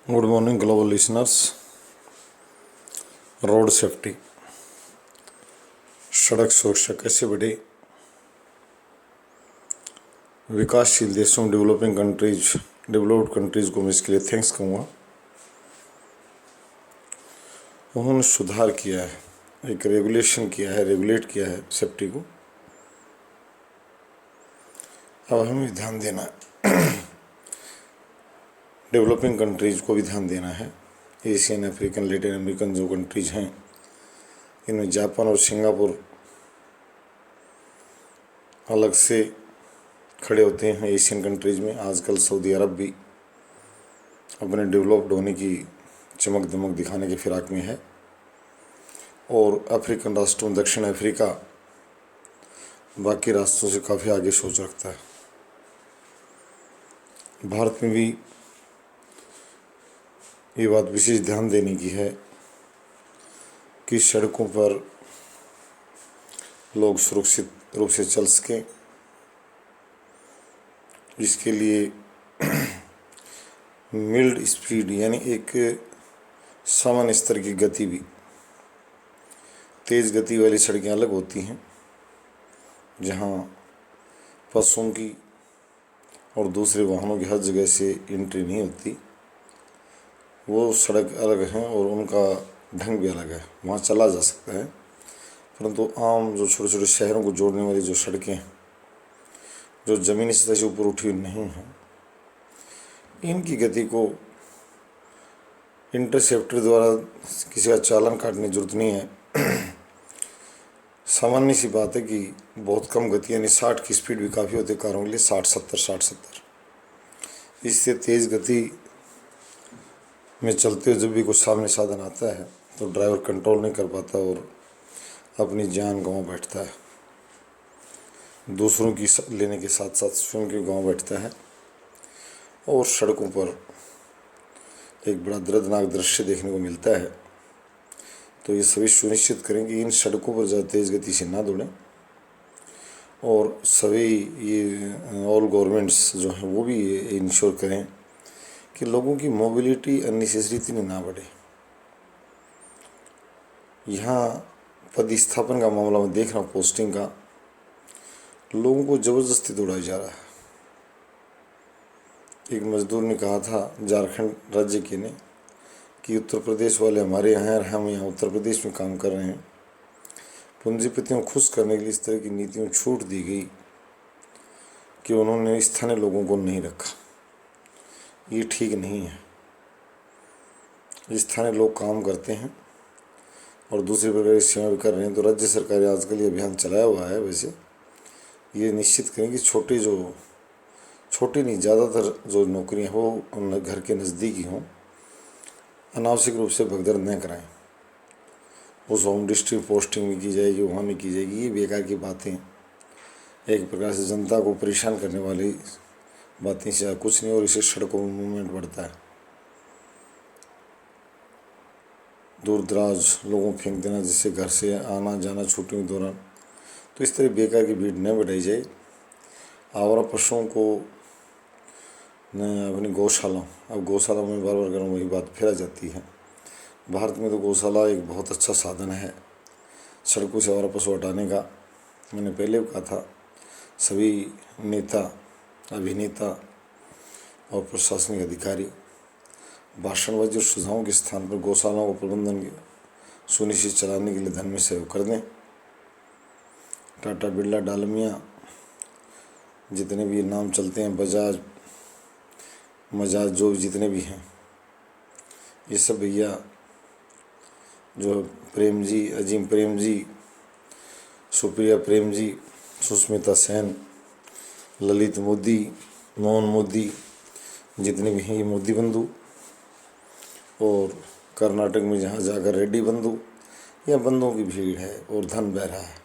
Good morning global listeners. Road safety, सड़क सुरक्षा कैसे बढ़े। विकासशील देशों डेवलप्ड कंट्रीज को मैं इसके लिए थैंक्स कहूँगा। उन्होंने सुधार किया है, एक रेगुलेट किया है सेफ्टी को। अब हमें ध्यान देना है, डेवलपिंग कंट्रीज को भी ध्यान देना है। एशियन, अफ्रीकन, लैटिन अमेरिकन जो कंट्रीज हैं, इनमें जापान और सिंगापुर अलग से खड़े होते हैं। एशियन कंट्रीज में आजकल सऊदी अरब भी अपने डेवलप्ड होने की चमक दमक दिखाने के फिराक में है, और अफ्रीकन राष्ट्रों दक्षिण अफ्रीका बाकी राष्ट्रों से काफ़ी आगे सोच रखता है। भारत में भी ये बात विशेष ध्यान देने की है कि सड़कों पर लोग सुरक्षित रूप से चल सकें। इसके लिए मिल्ड स्पीड यानी एक सामान्य स्तर की गति भी, तेज़ गति वाली सड़कें अलग होती हैं जहां पशुओं की और दूसरे वाहनों की हर जगह से एंट्री नहीं होती, वो सड़क अलग हैं और उनका ढंग भी अलग है, वहाँ चला जा सकता है। परंतु आम जो छोटे छोटे शहरों को जोड़ने वाली जो सड़कें हैं, जो ज़मीनी सतह से ऊपर उठी हुई नहीं हैं, इनकी गति को इंटरसेप्टर द्वारा किसी का चालान काटने की जरूरत नहीं है। सामान्य सी बात है कि बहुत कम गति यानी 60 की स्पीड भी काफ़ी होती है कारों के लिए, 60-70। इससे तेज़ गति में चलते हुए जब भी कुछ सामने साधन आता है तो ड्राइवर कंट्रोल नहीं कर पाता और अपनी जान गंवा बैठता है, दूसरों की लेने के साथ साथ स्वयं की गंवा बैठता है। और सड़कों पर एक बड़ा दर्दनाक दृश्य देखने को मिलता है। तो ये सभी सुनिश्चित करें कि इन सड़कों पर ज़्यादा तेज़ गति से ना दौड़ें, और सभी ये ऑल गवर्नमेंट्स जो हैं वो भी ये इंश्योर करें कि लोगों की मोबिलिटी अननेसेसरी इतनी ना बढ़े। यहाँ पदस्थापन का मामला मैं देख रहा हूँ, पोस्टिंग का, लोगों को ज़बरदस्ती दौड़ाया जा रहा है। एक मजदूर ने कहा था झारखंड राज्य के ने कि उत्तर प्रदेश वाले हमारे यहाँ हैं और हम यहाँ उत्तर प्रदेश में काम कर रहे हैं। पूंजीपतियों को खुश करने के लिए इस तरह की नीतियों छूट दी गई कि उन्होंने स्थानीय लोगों को नहीं रखा। ये ठीक नहीं है। स्थानीय लोग काम करते हैं और दूसरी प्रकार की सेवा भी कर रहे हैं। तो राज्य सरकार आजकल ये अभियान चलाया हुआ है। वैसे ये निश्चित करें कि छोटी नहीं ज़्यादातर जो नौकरियां हो उन घर के नज़दीक ही हों, अनावश्यक रूप से भगदड़ न कराएं। उस होम डिस्ट्रिक्ट पोस्टिंग में की जाएगी, वहाँ में की जाएगी, ये बेकार की बातें, एक प्रकार से जनता को परेशान करने वाली बातें से कुछ नहीं, और इससे सड़कों में मूवमेंट बढ़ता है। दूर दराज लोगों को फेंक देना, जिससे घर से आना जाना छुट्टियों के दौरान, तो इस तरह बेकार की भीड़ न बढ़ाई जाए। आवारा पशुओं को अपनी गौशाला, अब गौशाला में बार बार करूँ वही बात फिर आ जाती है। भारत में तो गौशाला एक बहुत अच्छा साधन है सड़कों से आवारा पशु हटाने का। मैंने पहले भी कहा था, सभी नेता, अभिनेता और प्रशासनिक अधिकारी भाषणबाजी और सुझावों के स्थान पर गौशालाओं को प्रबंधन सुनिश्चित चलाने के लिए धन में सहयोग कर दें। टाटा, बिरला, डालमिया, जितने भी नाम चलते हैं, बजाज, मजाज, जो जितने भी हैं, ये सब भैया, जो प्रेम जी, अजीम प्रेम जी, सुप्रिया प्रेम जी, सुष्मिता सेन, ललित मोदी, मोहन मोदी, जितने भी हैं, ये मोदी बंधु। और कर्नाटक में जहाँ जाकर रेड्डी बंधु, यह बंधुओं की भीड़ है और धन बह रहा है।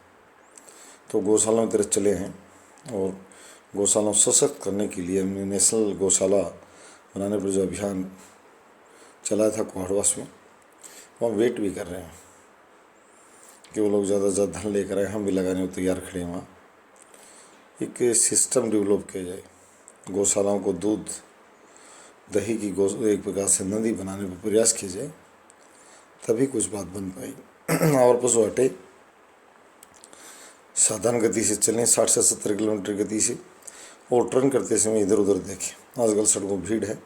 तो गौशालाओं की तरफ चले हैं, और गौशालाओं सशक्त करने के लिए हमने नेशनल गौशाला बनाने पर जो अभियान चलाया था कोहड़वास में, वहाँ वेट भी कर रहे हैं कि वो लोग ज़्यादा से ज़्यादा धन लेकर आए। हम भी लगाने को तैयार खड़े हैं। वहाँ एक सिस्टम डेवलप किया जाए, गौशालाओं को दूध दही की एक प्रकार से नदी बनाने पर प्रयास किया जाए, तभी कुछ बात बन पाई। और पशु हटे साधारण गति से चलें 60 से 70 किलोमीटर गति से, और टर्न करते समय इधर उधर देखें। आजकल सड़कों भीड़ है,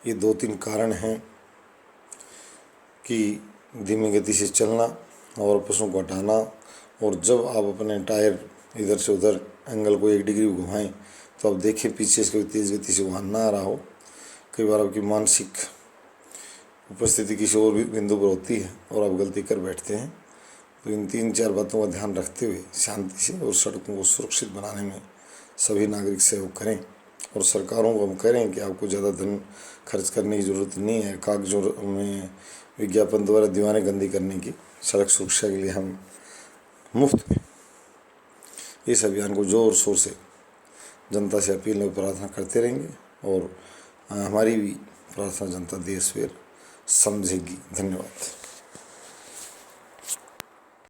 ये 2-3 कारण हैं कि धीमी गति से चलना और पशुओं को हटाना। और जब आप अपने टायर इधर से उधर एंगल को 1 डिग्री घुमाएं तो आप देखें पीछे से कोई तेज़ गति से वाहन ना आ रहा हो। कई बार आपकी मानसिक उपस्थिति किसी और भी बिंदु पर होती है और आप गलती कर बैठते हैं। तो इन 3-4 बातों का ध्यान रखते हुए शांति से और सड़कों को सुरक्षित बनाने में सभी नागरिक सहयोग करें। और सरकारों को हम करें कि आपको ज़्यादा धन खर्च करने की ज़रूरत नहीं है कागजों में विज्ञापन द्वारा दीवाने गंदी करने की। सड़क सुरक्षा के लिए हम मुफ्त में इस अभियान को जोर शोर से जनता से अपील और प्रार्थना करते रहेंगे, और हमारी भी प्रार्थना जनता देश में समझेगी। धन्यवाद।